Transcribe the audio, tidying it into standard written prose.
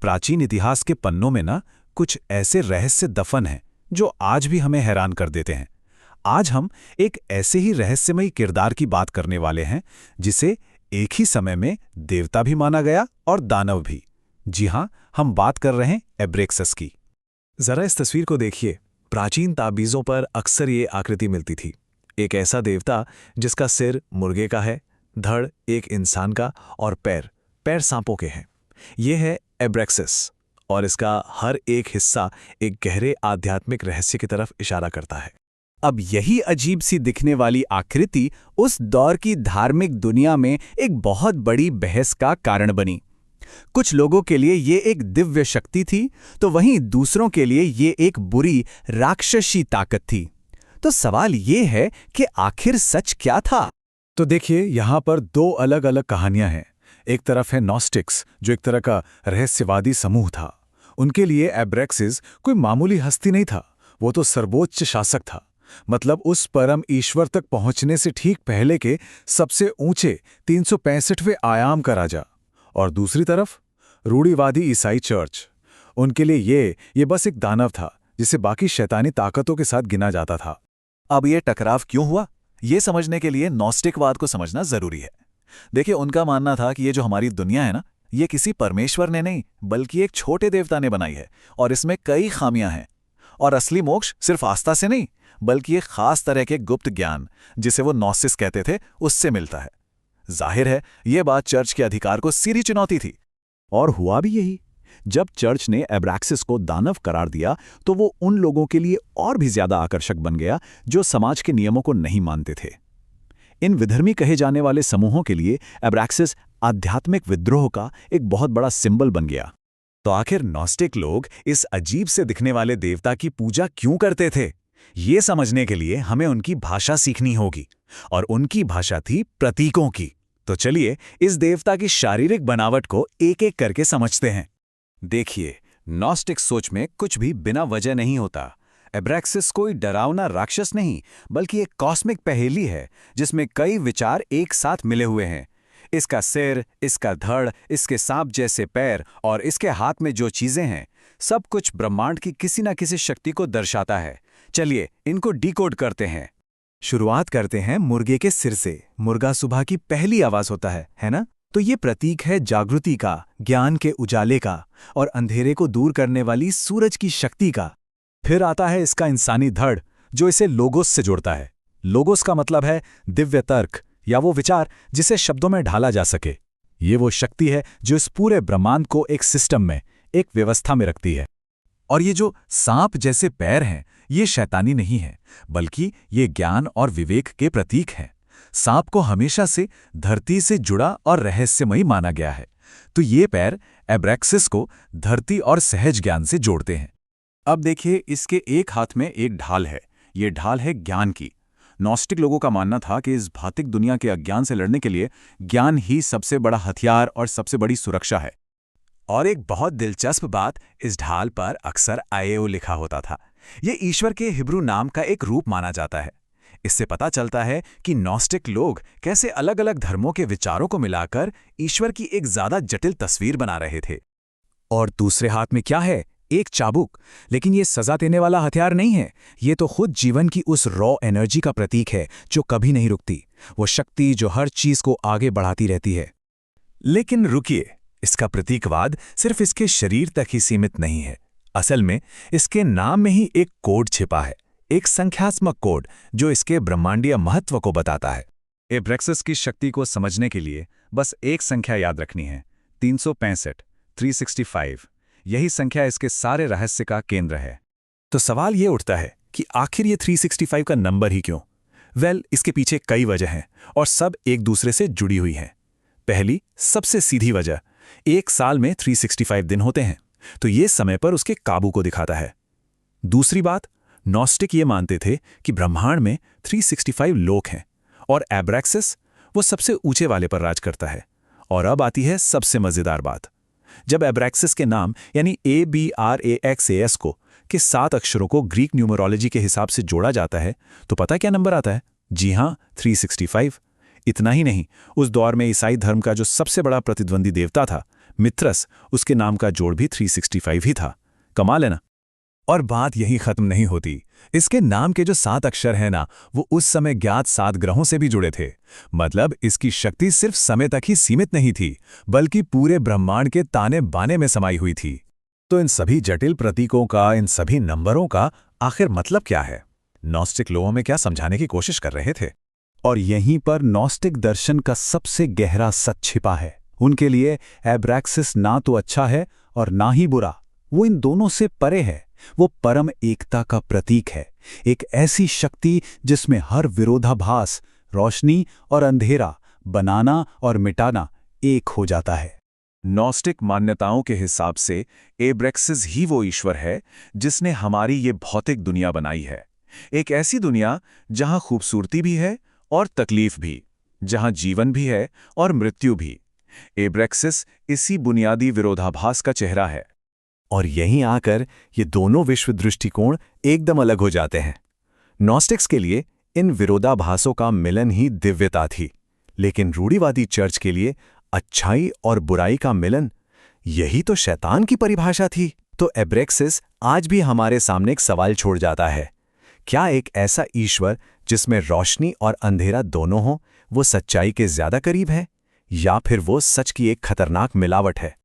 प्राचीन इतिहास के पन्नों में ना कुछ ऐसे रहस्य दफन हैं जो आज भी हमें हैरान कर देते हैं। आज हम एक ऐसे ही रहस्यमयी किरदार की बात करने वाले हैं जिसे एक ही समय में देवता भी माना गया और दानव भी। जी हाँ, हम बात कर रहे हैं एब्रेक्सस की। जरा इस तस्वीर को देखिए। प्राचीन ताबीज़ों पर अक्सर ये आकृति मिलती थी। एक ऐसा देवता जिसका सिर मुर्गे का है, धड़ एक इंसान का और पैर पैर सांपों के हैं। ये है एब्रेक्सिस और इसका हर एक हिस्सा एक गहरे आध्यात्मिक रहस्य की तरफ इशारा करता है। अब यही अजीब सी दिखने वाली आकृति उस दौर की धार्मिक दुनिया में एक बहुत बड़ी बहस का कारण बनी। कुछ लोगों के लिए ये एक दिव्य शक्ति थी, तो वहीं दूसरों के लिए ये एक बुरी राक्षसी ताकत थी। तो सवाल ये है कि आखिर सच क्या था? तो देखिए, यहाँ पर दो अलग अलग कहानियां हैं। एक तरफ है नॉस्टिक्स, जो एक तरह का रहस्यवादी समूह था। उनके लिए एब्रेक्सिस कोई मामूली हस्ती नहीं था, वो तो सर्वोच्च शासक था। मतलब उस परम ईश्वर तक पहुंचने से ठीक पहले के सबसे ऊंचे 365वें आयाम का राजा। और दूसरी तरफ रूढ़िवादी ईसाई चर्च। उनके लिए ये बस एक दानव था जिसे बाकी शैतानी ताकतों के साथ गिना जाता था। अब ये टकराव क्यों हुआ, ये समझने के लिए नॉस्टिकवाद को समझना जरूरी है। देखिए, उनका मानना था कि ये जो हमारी दुनिया है ना, ये किसी परमेश्वर ने नहीं बल्कि एक छोटे देवता ने बनाई है और इसमें कई खामियां हैं। और असली मोक्ष सिर्फ आस्था से नहीं बल्कि एक खास तरह के गुप्त ज्ञान, जिसे वो नॉसिस कहते थे, उससे मिलता है। जाहिर है ये बात चर्च के अधिकार को सीधी चुनौती थी। और हुआ भी यही। जब चर्च ने एब्रेक्सिस को दानव करार दिया तो वो उन लोगों के लिए और भी ज्यादा आकर्षक बन गया जो समाज के नियमों को नहीं मानते थे। इन विधर्मी कहे जाने वाले समूहों के लिए एब्रेक्सिस आध्यात्मिक विद्रोह का एक बहुत बड़ा सिंबल बन गया। तो आखिर नॉस्टिक लोग इस अजीब से दिखने वाले देवता की पूजा क्यों करते थे? ये समझने के लिए हमें उनकी भाषा सीखनी होगी, और उनकी भाषा थी प्रतीकों की। तो चलिए इस देवता की शारीरिक बनावट को एक एक करके समझते हैं। देखिए, नॉस्टिक सोच में कुछ भी बिना वजह नहीं होता। एब्रेक्सिस कोई डरावना राक्षस नहीं बल्कि एक कॉस्मिक पहेली है जिसमें कई विचार एक साथ मिले हुए हैं। इसका सिर, इसका धड़, इसके सांप जैसे पैर और इसके हाथ में जो चीजें हैं, सब कुछ ब्रह्मांड की किसी न किसी शक्ति को दर्शाता है। चलिए इनको डिकोड करते हैं। शुरुआत करते हैं मुर्गे के सिर से। मुर्गा सुबह की पहली आवाज होता है ना? तो ये प्रतीक है जागृति का, ज्ञान के उजाले का और अंधेरे को दूर करने वाली सूरज की शक्ति का। फिर आता है इसका इंसानी धड़, जो इसे लोगोस से जोड़ता है। लोगोस का मतलब है दिव्य तर्क या वो विचार जिसे शब्दों में ढाला जा सके। ये वो शक्ति है जो इस पूरे ब्रह्मांड को एक सिस्टम में, एक व्यवस्था में रखती है। और ये जो सांप जैसे पैर हैं, ये शैतानी नहीं है बल्कि ये ज्ञान और विवेक के प्रतीक हैं। सांप को हमेशा से धरती से जुड़ा और रहस्यमयी माना गया है, तो ये पैर एब्रेक्सिस को धरती और सहज ज्ञान से जोड़ते हैं। अब देखिए, इसके एक हाथ में एक ढाल है। ये ढाल है ज्ञान की। नॉस्टिक लोगों का मानना था कि इस भौतिक दुनिया के अज्ञान से लड़ने के लिए ज्ञान ही सबसे बड़ा हथियार और सबसे बड़ी सुरक्षा है। और एक बहुत दिलचस्प बात, इस ढाल पर अक्सर आएओ लिखा होता था। ये ईश्वर के हिब्रू नाम का एक रूप माना जाता है। इससे पता चलता है कि नॉस्टिक लोग कैसे अलग अलग धर्मों के विचारों को मिलाकर ईश्वर की एक ज्यादा जटिल तस्वीर बना रहे थे। और दूसरे हाथ में क्या है? एक चाबुक। लेकिन ये सजा देने वाला हथियार नहीं है, ये तो खुद जीवन की उस रॉ एनर्जी का प्रतीक है जो कभी नहीं रुकती, वो शक्ति जो हर चीज को आगे बढ़ाती रहती है। लेकिन रुकिए, इसका प्रतीकवाद सिर्फ इसके शरीर तक ही सीमित नहीं है। असल में इसके नाम में ही एक कोड छिपा है, एक संख्यात्मक कोड जो इसके ब्रह्मांडीय महत्व को बताता है। एब्रेक्सिस की शक्ति को समझने के लिए बस एक संख्या याद रखनी है, 365, 365। यही संख्या इसके सारे रहस्य का केंद्र है। तो सवाल ये उठता है कि आखिर ये 365 का नंबर ही क्यों? इसके पीछे कई वजह हैं और सब एक दूसरे से जुड़ी हुई हैं। पहली, सबसे सीधी वजह, एक साल में 365 दिन होते हैं, तो ये समय पर उसके काबू को दिखाता है। दूसरी बात, नॉस्टिक ये मानते थे कि ब्रह्मांड में 365 लोक हैं और एब्रेक्सिस वो सबसे ऊंचे वाले पर राज करता है। और अब आती है सबसे मजेदार बात। जब एब्रेक्सिस के नाम यानी ABRAXAS को के 7 अक्षरों को ग्रीक न्यूमरोलॉजी के हिसाब से जोड़ा जाता है, तो पता क्या नंबर आता है? जी हाँ, 365। इतना ही नहीं, उस दौर में ईसाई धर्म का जो सबसे बड़ा प्रतिद्वंदी देवता था, मित्रस, उसके नाम का जोड़ भी 365 ही था। कमाल है ना। और बात यहीं खत्म नहीं होती। इसके नाम के जो 7 अक्षर हैं ना, वो उस समय ज्ञात 7 ग्रहों से भी जुड़े थे। मतलब इसकी शक्ति सिर्फ समय तक ही सीमित नहीं थी, बल्कि पूरे ब्रह्मांड के ताने बाने में समाई हुई थी। तो इन सभी जटिल प्रतीकों का, इन सभी नंबरों का आखिर मतलब क्या है? नॉस्टिक लोगों में क्या समझाने की कोशिश कर रहे थे? और यहीं पर नॉस्टिक दर्शन का सबसे गहरा सच छिपा है। उनके लिए एब्रैक्सिस ना तो अच्छा है और ना ही बुरा, वो इन दोनों से परे है। वो परम एकता का प्रतीक है, एक ऐसी शक्ति जिसमें हर विरोधाभास, रोशनी और अंधेरा, बनाना और मिटाना एक हो जाता है। नॉस्टिक मान्यताओं के हिसाब से एब्रैक्सिस ही वो ईश्वर है जिसने हमारी ये भौतिक दुनिया बनाई है। एक ऐसी दुनिया जहां खूबसूरती भी है और तकलीफ भी, जहां जीवन भी है और मृत्यु भी। एब्रैक्सिस इसी बुनियादी विरोधाभास का चेहरा है। और यहीं आकर ये दोनों विश्व दृष्टिकोण एकदम अलग हो जाते हैं। नॉस्टिक्स के लिए इन विरोधाभासों का मिलन ही दिव्यता थी, लेकिन रूढ़िवादी चर्च के लिए अच्छाई और बुराई का मिलन, यही तो शैतान की परिभाषा थी। तो एब्रैक्सिस आज भी हमारे सामने एक सवाल छोड़ जाता है। क्या एक ऐसा ईश्वर जिसमें रोशनी और अंधेरा दोनों हों, वो सच्चाई के ज्यादा करीब है, या फिर वो सच की एक खतरनाक मिलावट है?